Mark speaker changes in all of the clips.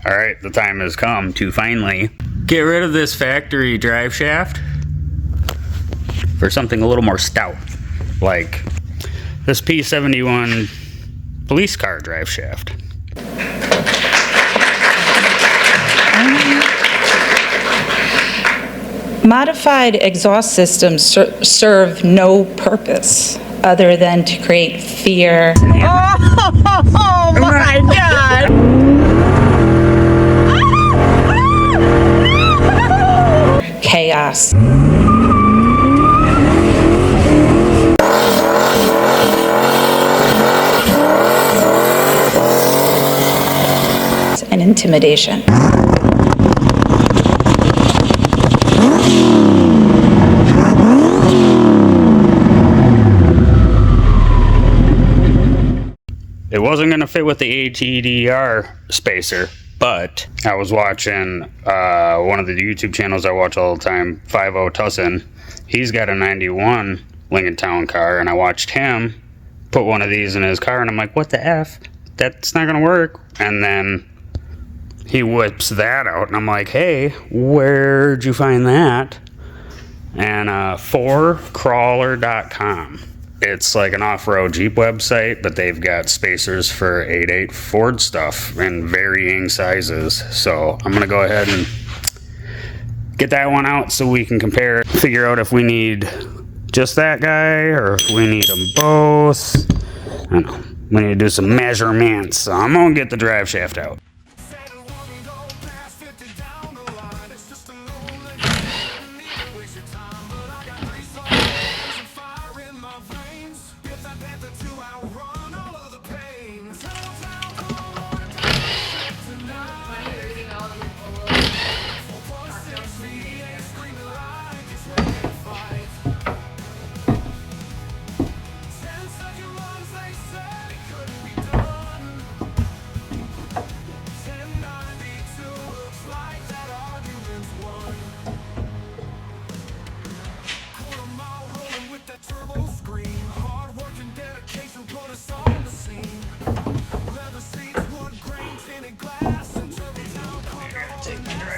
Speaker 1: Alright, the time has come to finally get rid of this factory drive shaft for something a little more stout, like this P71 police car drive shaft.
Speaker 2: Modified exhaust systems serve no purpose other than to create fear.
Speaker 3: Oh my God!
Speaker 2: Chaos. And intimidation.
Speaker 1: It wasn't going to fit with the ADTR spacer, but I was watching one of the YouTube channels I watch all the time, 50 Tussin. He's got a 91 Lincoln Town car, and I watched him put one of these in his car, and I'm like, what the F? That's not going to work. And then he whips that out, and I'm like, hey, where'd you find that? And 4crawler.com. It's like an off-road Jeep website, but they've got spacers for 8.8 Ford stuff in varying sizes. So I'm gonna go ahead and get that one out so we can compare, figure out if we need just that guy or if we need them both. I don't know. We need to do some measurements. So I'm gonna get the drive shaft out.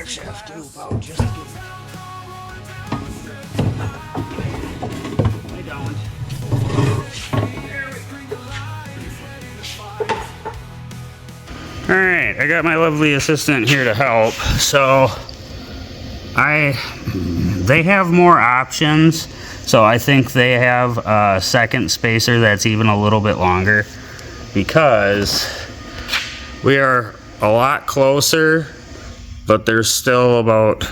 Speaker 4: Shaft too, about just give
Speaker 1: I don't. Alright, I got my lovely assistant here to help. So they have more options. So I think they have a second spacer that's even a little bit longer, because we are a lot closer, but there's still about,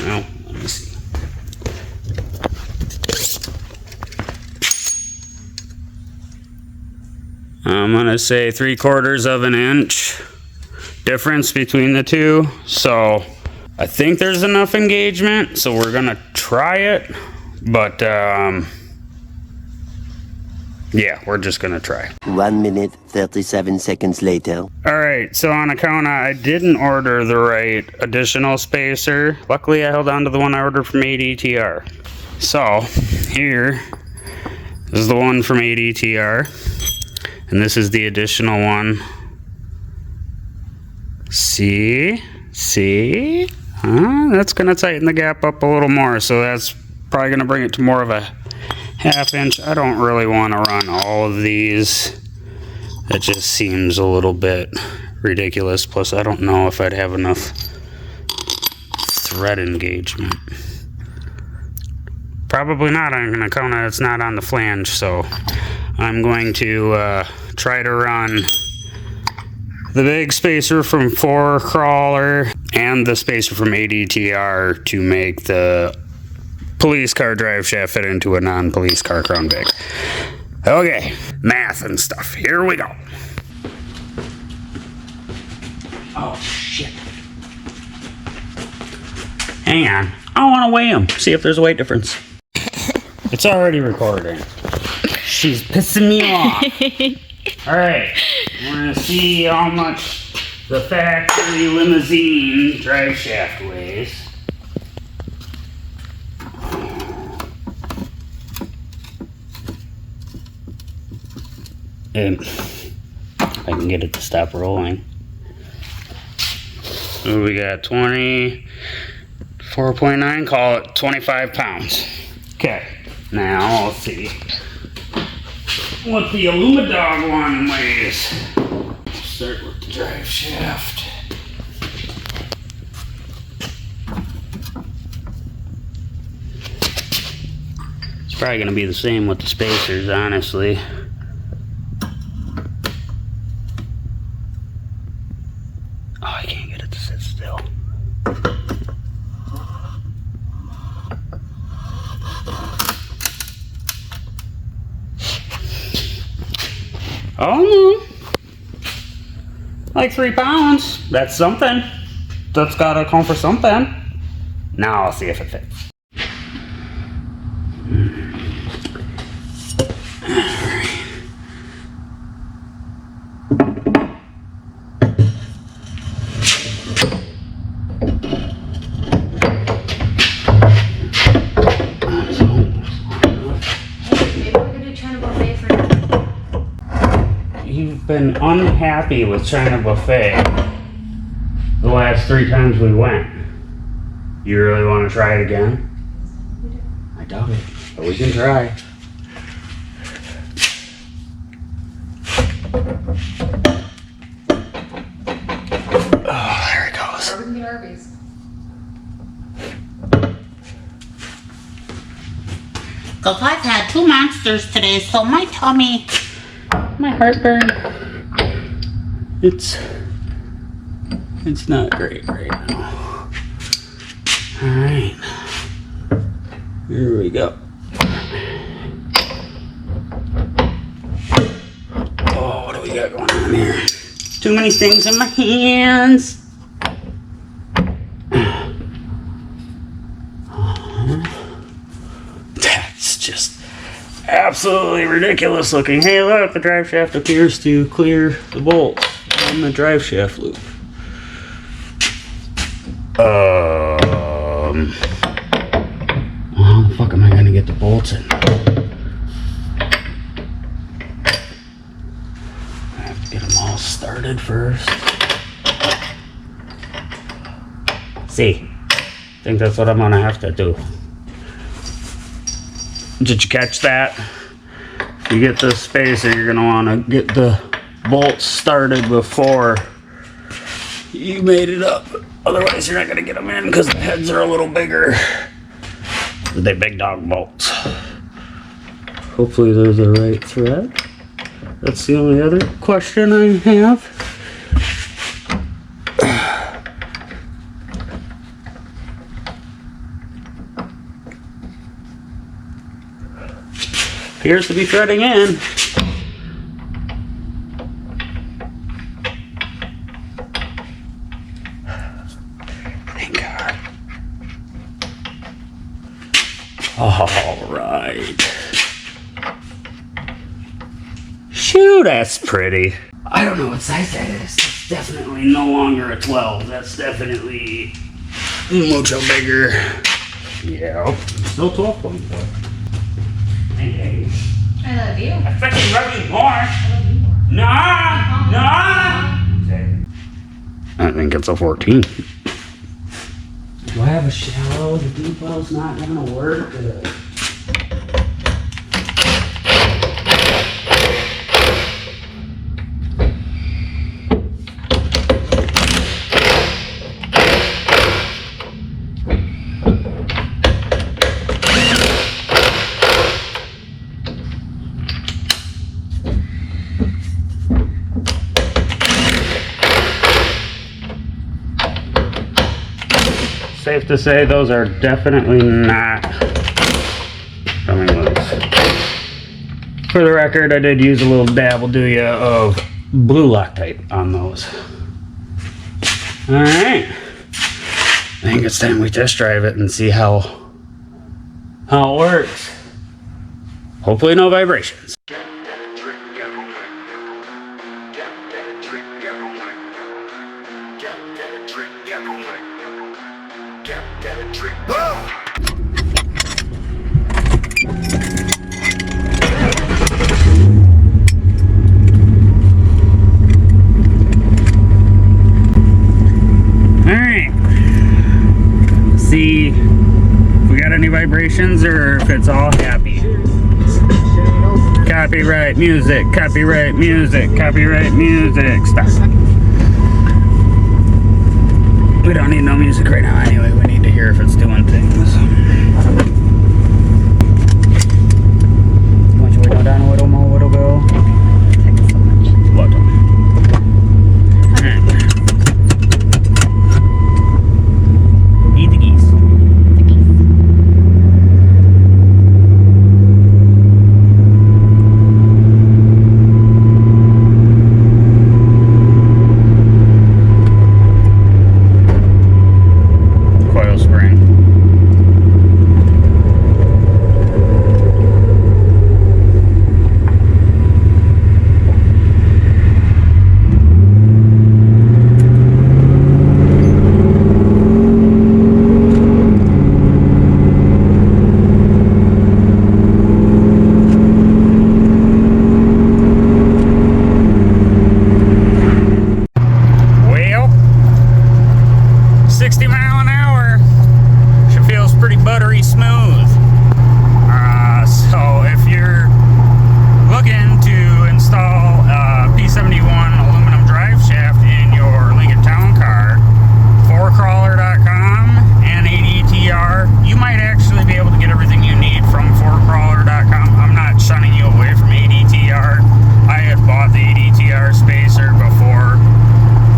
Speaker 1: well, let me see. I'm gonna say 3/4 of an inch difference between the two. So I think there's enough engagement, so we're gonna try it, but yeah, we're just gonna try.
Speaker 4: 1 minute, 37 seconds later.
Speaker 1: Alright, so on account of I didn't order the right additional spacer, luckily I held on to the one I ordered from ADTR. So, here is the one from ADTR, and this is the additional one. See? That's gonna tighten the gap up a little more, so that's probably gonna bring it to more of a 1/2 inch. I don't really want to run all of these. That just seems a little bit ridiculous. Plus, I don't know if I'd have enough thread engagement. Probably not. I'm going to count on it's not on the flange, so I'm going to try to run the big spacer from 4Crawler and the spacer from ADTR to make the police car drive shaft fit into a non-police car crown bag. Okay, math and stuff. Here we go. Oh, shit. Hang on. I want to weigh them. See if there's a weight difference. It's already recording. She's pissing me off. Alright, we're going to see how much the factory limousine drive shaft weighs. And if I can get it to stop rolling. So we got 24.9, call it 25 pounds. Okay, now let's see what the Alumadog one weighs. We'll start with the drive shaft. It's probably gonna be the same with the spacers, honestly. Oh, I can't get it to sit still. Oh no. Like 3 pounds. That's something. That's gotta come for something. Now I'll see if it fits. You've been unhappy with China Buffet the last 3 times we went. You really want to try it again? I doubt it, but we can try. Oh, there it goes.
Speaker 5: Or we can get Arby's.
Speaker 3: Cause I've had 2 monsters today, so my tummy, my heartburn.
Speaker 1: It's not great right now. Alright. Here we go. Oh, what do we got going on here? Too many things in my hands. That's just absolutely ridiculous looking. Hey, look, the drive shaft appears to clear the bolts on the drive shaft loop. How the fuck am I gonna get the bolts in? I have to get them all started first. See, I think that's what I'm gonna have to do. Did you catch that? You get the spacer, you're gonna wanna get the bolts started before you made it up. Otherwise you're not gonna get them in because the heads are a little bigger. They're big dog bolts. Hopefully they're the right thread. That's the only other question I have. Appears to be threading in. Thank God. All right. Shoo, that's pretty. I don't know what size that is. It's definitely no longer a 12. That's definitely mucho bigger. Yeah, still 12.4. Hey,
Speaker 5: I love you.
Speaker 1: I freaking love you more.
Speaker 5: I love you more.
Speaker 1: Nah. I think it's a 14. Do I have a shallow? The deep well's not gonna work. Safe to say those are definitely not coming loose. For the record, I did use a little dabble of blue Loctite on those. Alright. I think it's time we test drive it and see how it works. Hopefully no vibrations. any vibrations or if it's all happy. Copyright music, copyright music, copyright music. Stop. We don't need no music right now anyway. We need to hear if it's doing things. Once you go down a little more, it'll go. What? Eat the geese. Coil spring. Well, 60 mile an hour. She feels pretty buttery smooth. So if you're looking to install a P71 aluminum drive shaft in your Lincoln Town Car, 4crawler.com and ADTR, you might actually be able to get everything you need from 4crawler.com. I'm not shunning you away from ADTR. I had bought the ADTR spacer before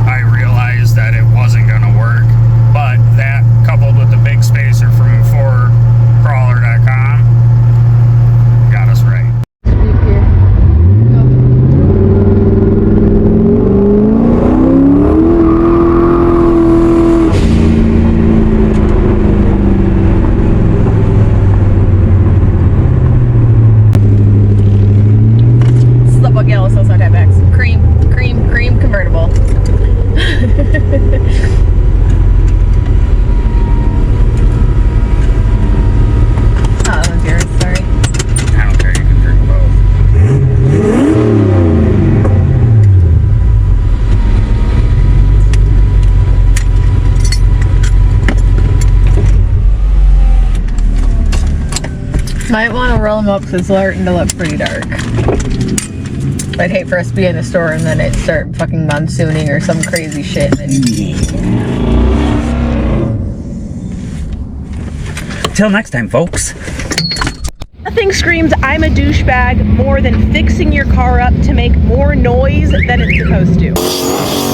Speaker 1: I realized that it wasn't going to work, but that coupled with the big spacer from 4crawler.com got us right.
Speaker 6: Slip up yellow, so it's not that back. Cream convertible. Oh, that was yours, sorry.
Speaker 1: I don't care, you can drink both.
Speaker 6: Might want to roll them up because it's starting to look pretty dark. I'd hate for us to be in the store and then it start fucking monsooning or some crazy shit.
Speaker 1: Till next time, folks.
Speaker 7: Nothing screams I'm a douchebag more than fixing your car up to make more noise than it's supposed to.